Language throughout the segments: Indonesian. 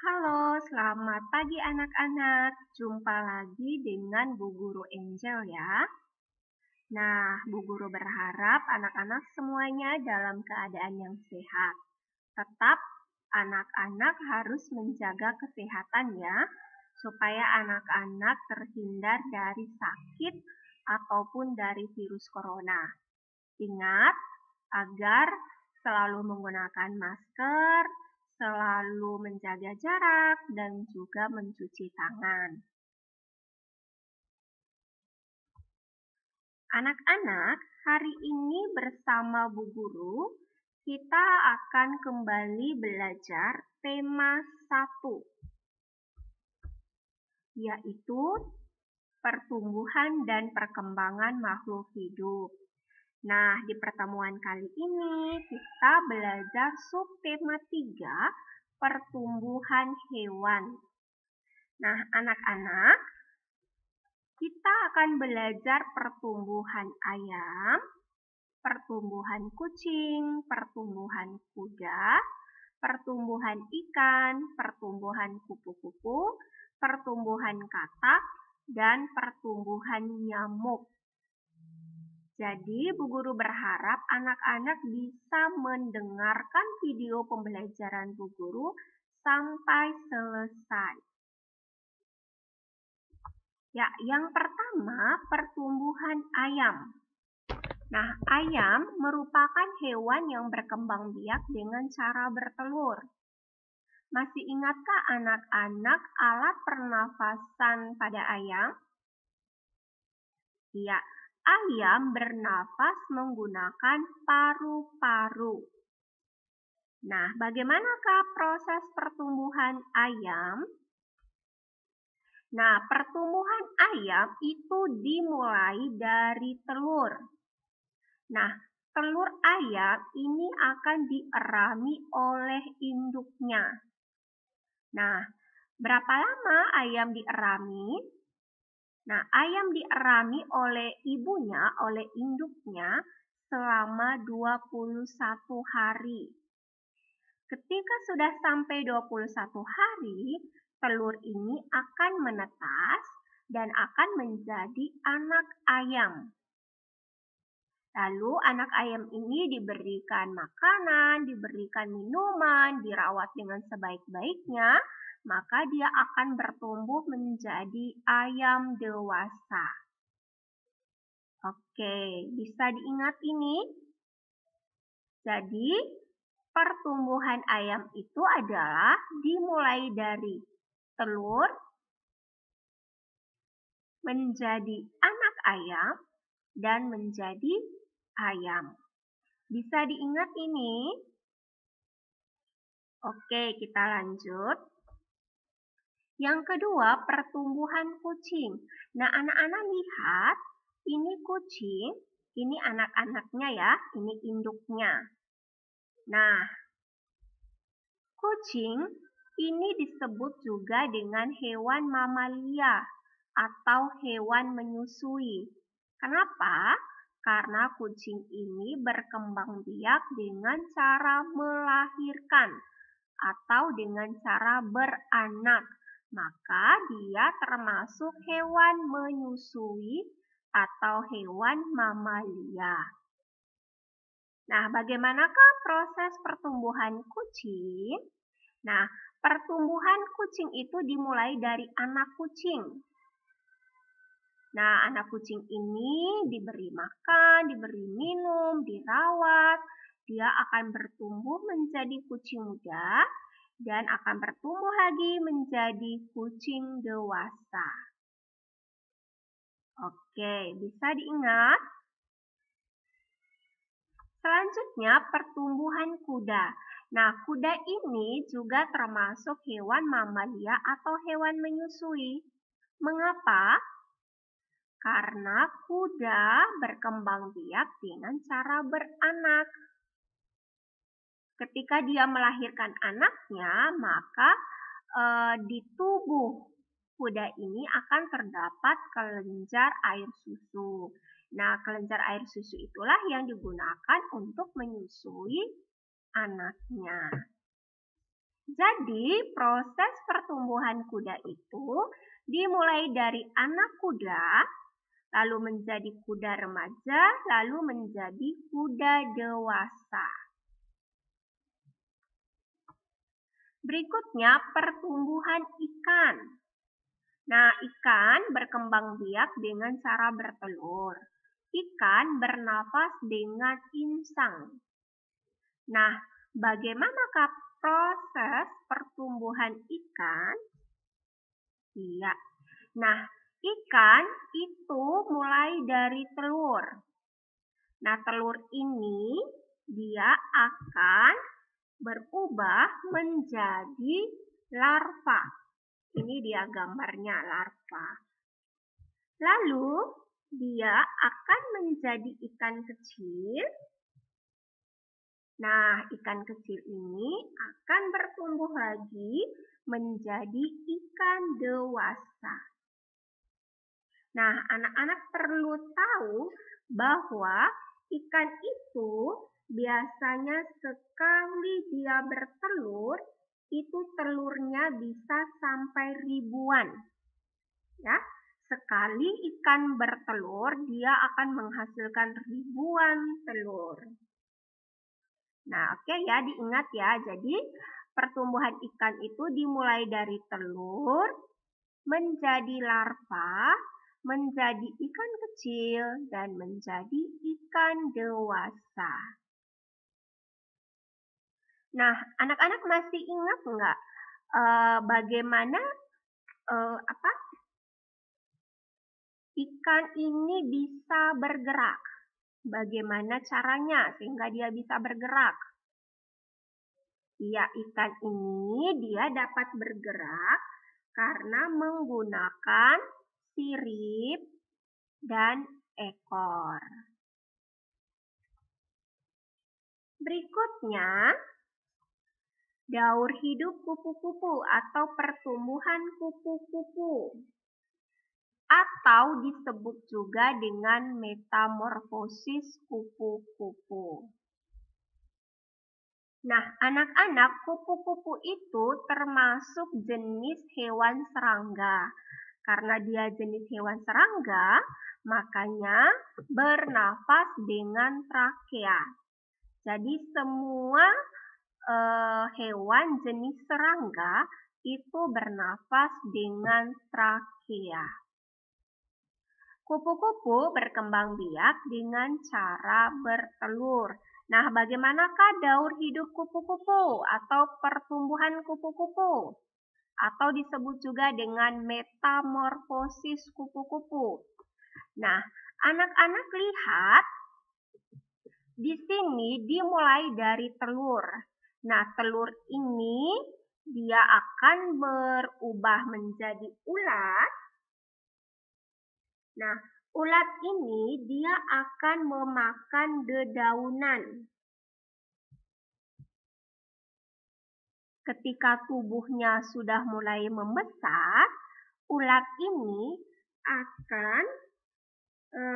Halo, selamat pagi anak-anak. Jumpa lagi dengan Bu Guru Angel ya. Nah, Bu Guru berharap anak-anak semuanya dalam keadaan yang sehat. Tetap anak-anak harus menjaga kesehatan ya, supaya anak-anak terhindar dari sakit ataupun dari virus corona. Ingat, agar selalu menggunakan masker, selalu menjaga jarak, dan juga mencuci tangan. Anak-anak, hari ini bersama Bu Guru, kita akan kembali belajar tema 1, yaitu pertumbuhan dan perkembangan makhluk hidup. Nah, di pertemuan kali ini kita belajar subtema 3, pertumbuhan hewan. Nah, anak-anak, kita akan belajar pertumbuhan ayam, pertumbuhan kucing, pertumbuhan kuda, pertumbuhan ikan, pertumbuhan kupu-kupu, pertumbuhan katak, dan pertumbuhan nyamuk. Jadi, Bu Guru berharap anak-anak bisa mendengarkan video pembelajaran Bu Guru sampai selesai. Ya, yang pertama, pertumbuhan ayam. Nah, ayam merupakan hewan yang berkembang biak dengan cara bertelur. Masih ingatkah anak-anak alat pernafasan pada ayam? Ya, ayam bernafas menggunakan paru-paru. Nah, bagaimanakah proses pertumbuhan ayam? Nah, pertumbuhan ayam itu dimulai dari telur. Nah, telur ayam ini akan dierami oleh induknya. Nah, berapa lama ayam dierami? Nah, ayam dierami oleh ibunya, oleh induknya selama 21 hari. Ketika sudah sampai 21 hari, telur ini akan menetas dan akan menjadi anak ayam. Lalu anak ayam ini diberikan makanan, diberikan minuman, dirawat dengan sebaik-baiknya, maka dia akan bertumbuh menjadi ayam dewasa. Oke, bisa diingat ini? Jadi, pertumbuhan ayam itu adalah dimulai dari telur, menjadi anak ayam, dan menjadi ayam. Bisa diingat ini? Oke, kita lanjut. Yang kedua, pertumbuhan kucing. Nah, anak-anak lihat, ini kucing, ini anak-anaknya ya, ini induknya. Nah, kucing ini disebut juga dengan hewan mamalia atau hewan menyusui. Kenapa? Karena kucing ini berkembang biak dengan cara melahirkan atau dengan cara beranak. Maka dia termasuk hewan menyusui atau hewan mamalia. Nah, bagaimanakah proses pertumbuhan kucing? Nah, pertumbuhan kucing itu dimulai dari anak kucing. Nah, anak kucing ini diberi makan, diberi minum, dirawat. Dia akan bertumbuh menjadi kucing muda dan akan bertumbuh lagi menjadi kucing dewasa. Oke, bisa diingat? Selanjutnya, pertumbuhan kuda. Nah, kuda ini juga termasuk hewan mamalia atau hewan menyusui. Mengapa? Karena kuda berkembang biak dengan cara beranak. Ketika dia melahirkan anaknya, maka di tubuh kuda ini akan terdapat kelenjar air susu. Nah, kelenjar air susu itulah yang digunakan untuk menyusui anaknya. Jadi, proses pertumbuhan kuda itu dimulai dari anak kuda, lalu menjadi kuda remaja, lalu menjadi kuda dewasa. Berikutnya, pertumbuhan ikan. Nah, ikan berkembang biak dengan cara bertelur. Ikan bernafas dengan insang. Nah, bagaimanakah proses pertumbuhan ikan? Iya. Nah, ikan itu mulai dari telur. Nah, telur ini dia akan berubah menjadi larva. Ini dia gambarnya larva. Lalu dia akan menjadi ikan kecil. Nah, ikan kecil ini akan bertumbuh lagi menjadi ikan dewasa. Nah, anak-anak perlu tahu bahwa ikan itu biasanya sekali dia bertelur, itu telurnya bisa sampai ribuan. Ya, sekali ikan bertelur, dia akan menghasilkan ribuan telur. Nah, oke ya, diingat ya. Jadi, pertumbuhan ikan itu dimulai dari telur, menjadi larva, menjadi ikan kecil, dan menjadi ikan dewasa. Nah, anak-anak masih ingat nggak bagaimana ikan ini bisa bergerak? Bagaimana caranya sehingga dia bisa bergerak? Ya, ikan ini dia dapat bergerak karena menggunakan sirip dan ekor. Berikutnya, daur hidup kupu-kupu atau pertumbuhan kupu-kupu, atau disebut juga dengan metamorfosis kupu-kupu. Nah, anak-anak, kupu-kupu itu termasuk jenis hewan serangga. Karena dia jenis hewan serangga, makanya bernafas dengan trakea. Jadi semua hewan jenis serangga itu bernafas dengan trakea. Kupu-kupu berkembang biak dengan cara bertelur. Nah, bagaimanakah daur hidup kupu-kupu atau pertumbuhan kupu-kupu? Atau disebut juga dengan metamorfosis kupu-kupu. Nah, anak-anak lihat di sini dimulai dari telur. Nah, telur ini dia akan berubah menjadi ulat. Nah, ulat ini dia akan memakan dedaunan. Ketika tubuhnya sudah mulai membesar, ulat ini akan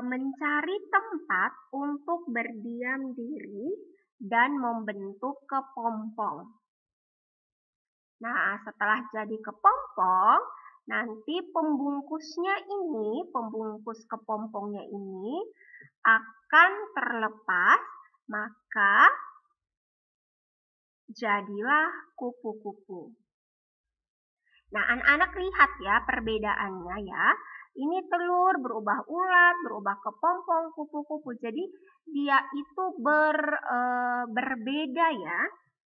mencari tempat untuk berdiam diri dan membentuk kepompong. Nah, setelah jadi kepompong, nanti pembungkusnya ini, pembungkus kepompongnya ini akan terlepas, maka jadilah kupu-kupu. Nah, anak-anak lihat ya perbedaannya ya. Ini telur berubah ulat, berubah kepompong kupu-kupu. Jadi dia itu berbeda ya,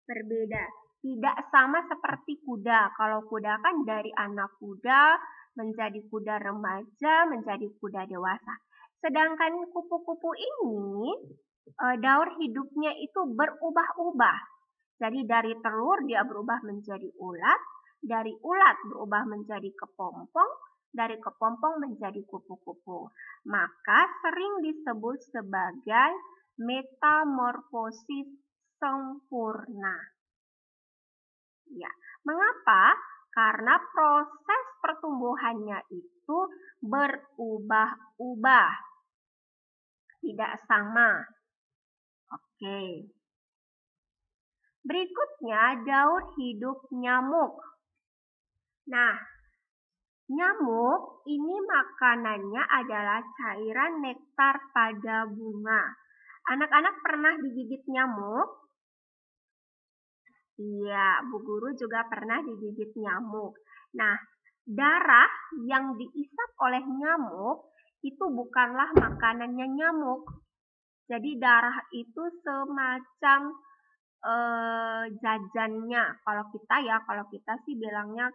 berbeda. Tidak sama seperti kuda. Kalau kuda kan dari anak kuda menjadi kuda remaja, menjadi kuda dewasa. Sedangkan kupu-kupu ini daur hidupnya itu berubah-ubah. Jadi dari telur dia berubah menjadi ulat, dari ulat berubah menjadi kepompong, dari kepompong menjadi kupu-kupu. Maka sering disebut sebagai metamorfosis sempurna. Ya, mengapa? Karena proses pertumbuhannya itu berubah-ubah. Tidak sama. Oke. Berikutnya, daur hidup nyamuk. Nah, nyamuk ini makanannya adalah cairan nektar pada bunga. Anak-anak pernah digigit nyamuk? Iya, Bu Guru juga pernah digigit nyamuk. Nah, darah yang diisap oleh nyamuk itu bukanlah makanannya nyamuk. Jadi darah itu semacam jajannya. Kalau kita sih bilangnya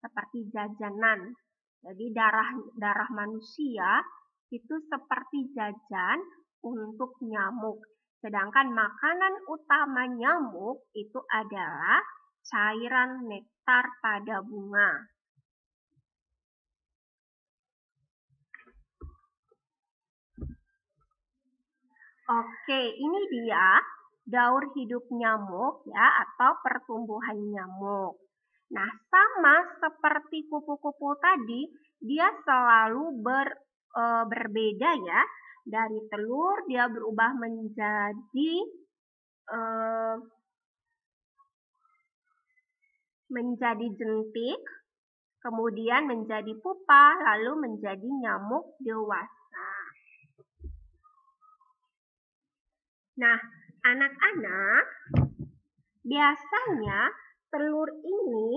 seperti jajanan. Jadi darah manusia itu seperti jajan untuk nyamuk. Sedangkan makanan utama nyamuk itu adalah cairan nektar pada bunga. Oke, ini dia daur hidup nyamuk ya atau pertumbuhan nyamuk. Nah, sama seperti kupu-kupu tadi, dia selalu berbeda ya. Dari telur dia berubah menjadi jentik, kemudian menjadi pupa, lalu menjadi nyamuk dewasa. Nah, anak-anak, biasanya telur ini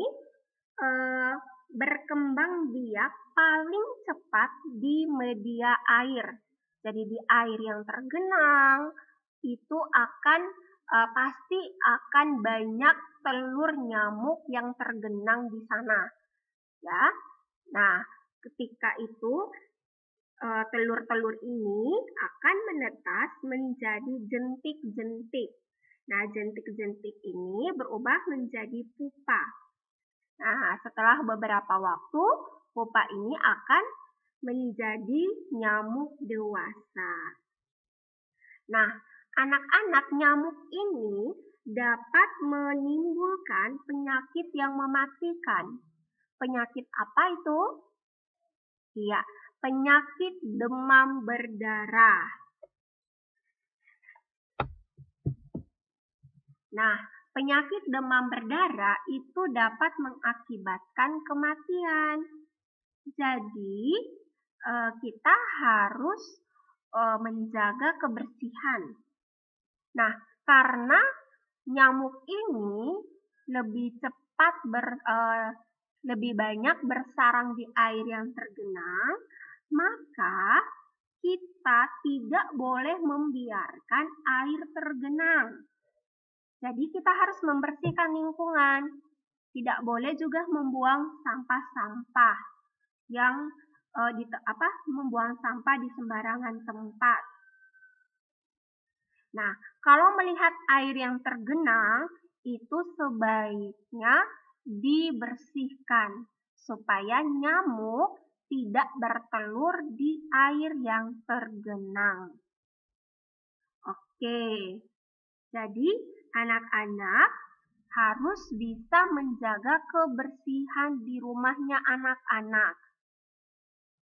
berkembang biak paling cepat di media air. Jadi di air yang tergenang itu pasti akan banyak telur nyamuk yang tergenang di sana. Ya. Nah, ketika itu telur-telur ini akan menetas menjadi jentik-jentik. Nah, jentik-jentik ini berubah menjadi pupa. Nah, setelah beberapa waktu, pupa ini akan menjadi nyamuk dewasa. Nah, anak-anak nyamuk ini dapat menimbulkan penyakit yang mematikan. Penyakit apa itu? Iya, penyakit demam berdarah. Nah, penyakit demam berdarah itu dapat mengakibatkan kematian. Jadi, kita harus menjaga kebersihan. Nah, karena nyamuk ini lebih banyak bersarang di air yang tergenang, maka kita tidak boleh membiarkan air tergenang. Jadi kita harus membersihkan lingkungan. Tidak boleh juga membuang sampah-sampah yang membuang sampah di sembarangan tempat. Nah, kalau melihat air yang tergenang, itu sebaiknya dibersihkan supaya nyamuk tidak bertelur di air yang tergenang. Oke, jadi anak-anak harus bisa menjaga kebersihan di rumahnya anak-anak.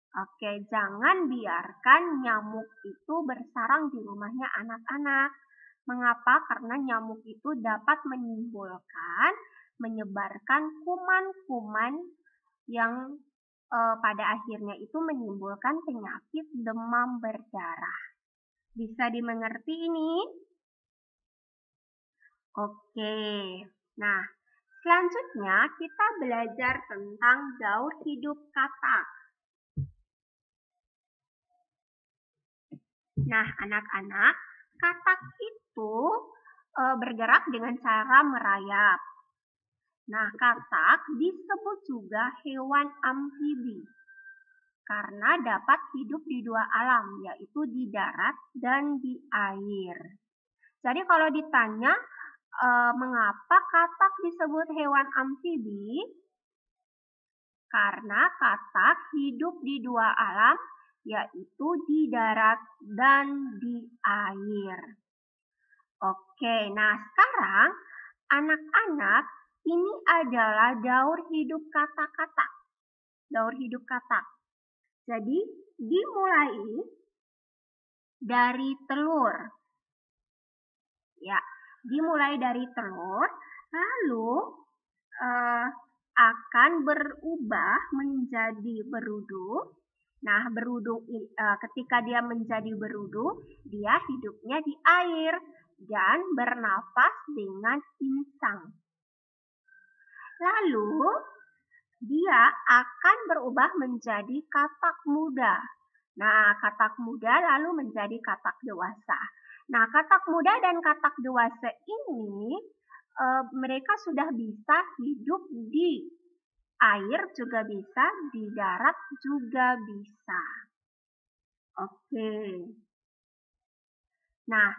Oke, jangan biarkan nyamuk itu bersarang di rumahnya anak-anak. Mengapa? Karena nyamuk itu dapat menyebarkan kuman-kuman yang pada akhirnya itu menimbulkan penyakit demam berdarah. Bisa dimengerti ini? Oke, nah selanjutnya kita belajar tentang daur hidup katak. Nah, anak-anak, katak itu bergerak dengan cara merayap. Nah, katak disebut juga hewan amfibi karena dapat hidup di dua alam, yaitu di darat dan di air. Jadi kalau ditanya mengapa katak disebut hewan amfibi? Karena katak hidup di dua alam, yaitu di darat dan di air. Oke, nah sekarang anak-anak, ini adalah daur hidup katak-katak. Daur hidup katak. Jadi dimulai dari telur. Ya, dimulai dari telur, lalu akan berubah menjadi berudu. Nah, berudu ketika dia menjadi berudu, dia hidupnya di air dan bernafas dengan insang. Lalu, dia akan berubah menjadi katak muda. Nah, katak muda lalu menjadi katak dewasa. Nah, katak muda dan katak dewasa ini mereka sudah bisa hidup di air juga bisa, di darat juga bisa. Oke. Nah,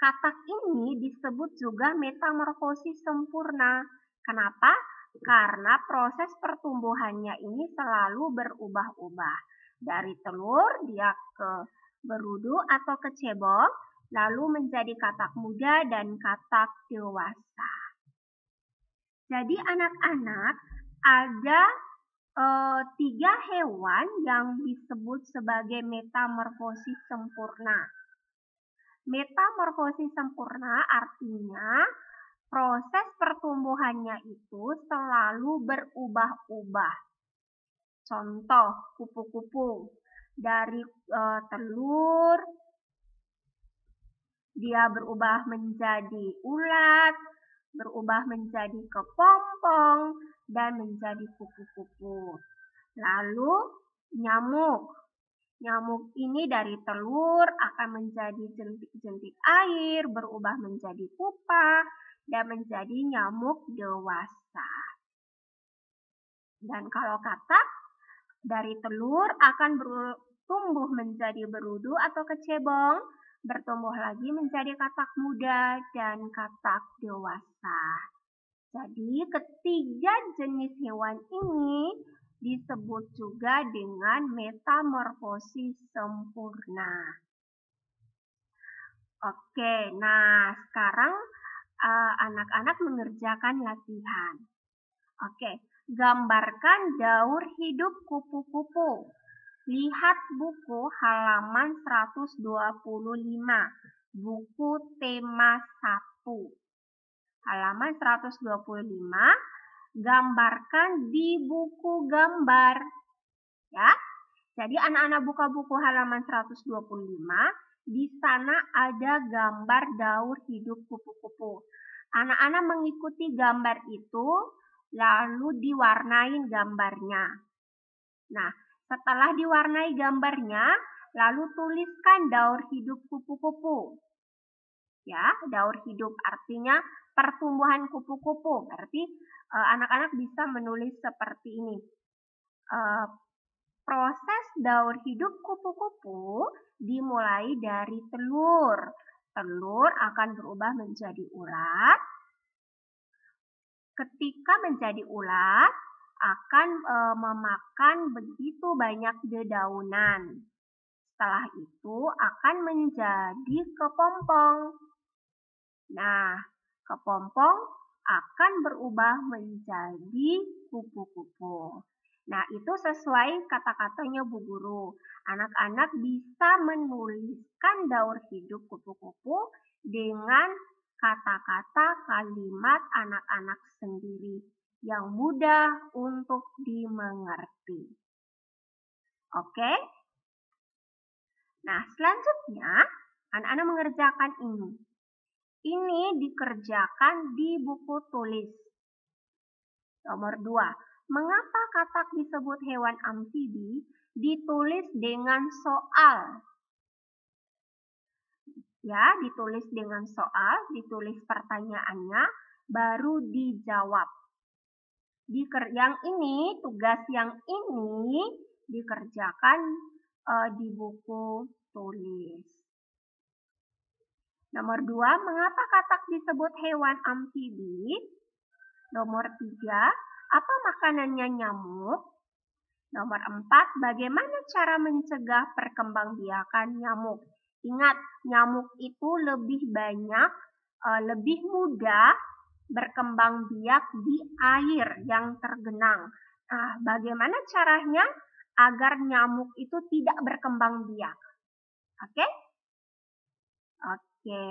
katak ini disebut juga metamorfosis sempurna. Kenapa? Karena proses pertumbuhannya ini selalu berubah-ubah. Dari telur dia ke berudu atau ke cebong, lalu menjadi katak muda dan katak dewasa. Jadi anak-anak, ada 3 hewan yang disebut sebagai metamorfosis sempurna. Metamorfosis sempurna artinya proses pertumbuhannya itu selalu berubah-ubah. Contoh, kupu-kupu. Dari telur, dia berubah menjadi ulat, berubah menjadi kepompong, dan menjadi kupu-kupu. Lalu nyamuk. Nyamuk ini dari telur akan menjadi jentik-jentik air, berubah menjadi pupa, dan menjadi nyamuk dewasa. Dan kalau katak, dari telur akan bertumbuh menjadi berudu atau kecebong, bertumbuh lagi menjadi katak muda dan katak dewasa. Jadi ketiga jenis hewan ini disebut juga dengan metamorfosis sempurna. Oke, nah sekarang anak-anak mengerjakan latihan. Oke, gambarkan daur hidup kupu-kupu. Lihat buku halaman 125, buku tema 1. Halaman 125, gambarkan di buku gambar. Ya. Jadi anak-anak buka buku halaman 125, di sana ada gambar daur hidup kupu-kupu. Anak-anak mengikuti gambar itu, lalu diwarnain gambarnya. Nah, setelah diwarnai gambarnya, lalu tuliskan daur hidup kupu-kupu. Ya, daur hidup artinya pertumbuhan kupu-kupu. Berarti anak-anak bisa menulis seperti ini. Proses daur hidup kupu-kupu dimulai dari telur. Telur akan berubah menjadi ulat. Ketika menjadi ulat, akan memakan begitu banyak dedaunan. Setelah itu akan menjadi kepompong. Nah, kepompong akan berubah menjadi kupu-kupu. Nah, itu sesuai kata-katanya Bu Guru. Anak-anak bisa menuliskan daur hidup kupu-kupu dengan kata-kata kalimat anak-anak sendiri yang mudah untuk dimengerti. Oke? Nah, selanjutnya anak-anak mengerjakan ini. Ini dikerjakan di buku tulis. Nomor 2. Mengapa katak disebut hewan amfibi? Ditulis dengan soal. Ya, ditulis dengan soal, ditulis pertanyaannya, baru dijawab. Tugas yang ini dikerjakan di buku tulis. Nomor 2, mengapa katak disebut hewan amfibi? Nomor 3, apa makanannya nyamuk? Nomor 4, bagaimana cara mencegah perkembangbiakan nyamuk? Ingat, nyamuk itu lebih banyak, lebih mudah berkembang biak di air yang tergenang. Nah, bagaimana caranya agar nyamuk itu tidak berkembang biak? Oke? Oke.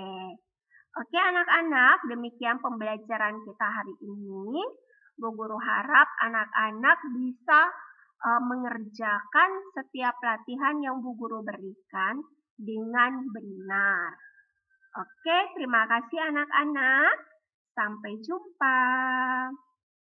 Oke anak-anak, demikian pembelajaran kita hari ini. Bu Guru harap anak-anak bisa mengerjakan setiap latihan yang Bu Guru berikan dengan benar. Oke, terima kasih anak-anak. Sampai jumpa.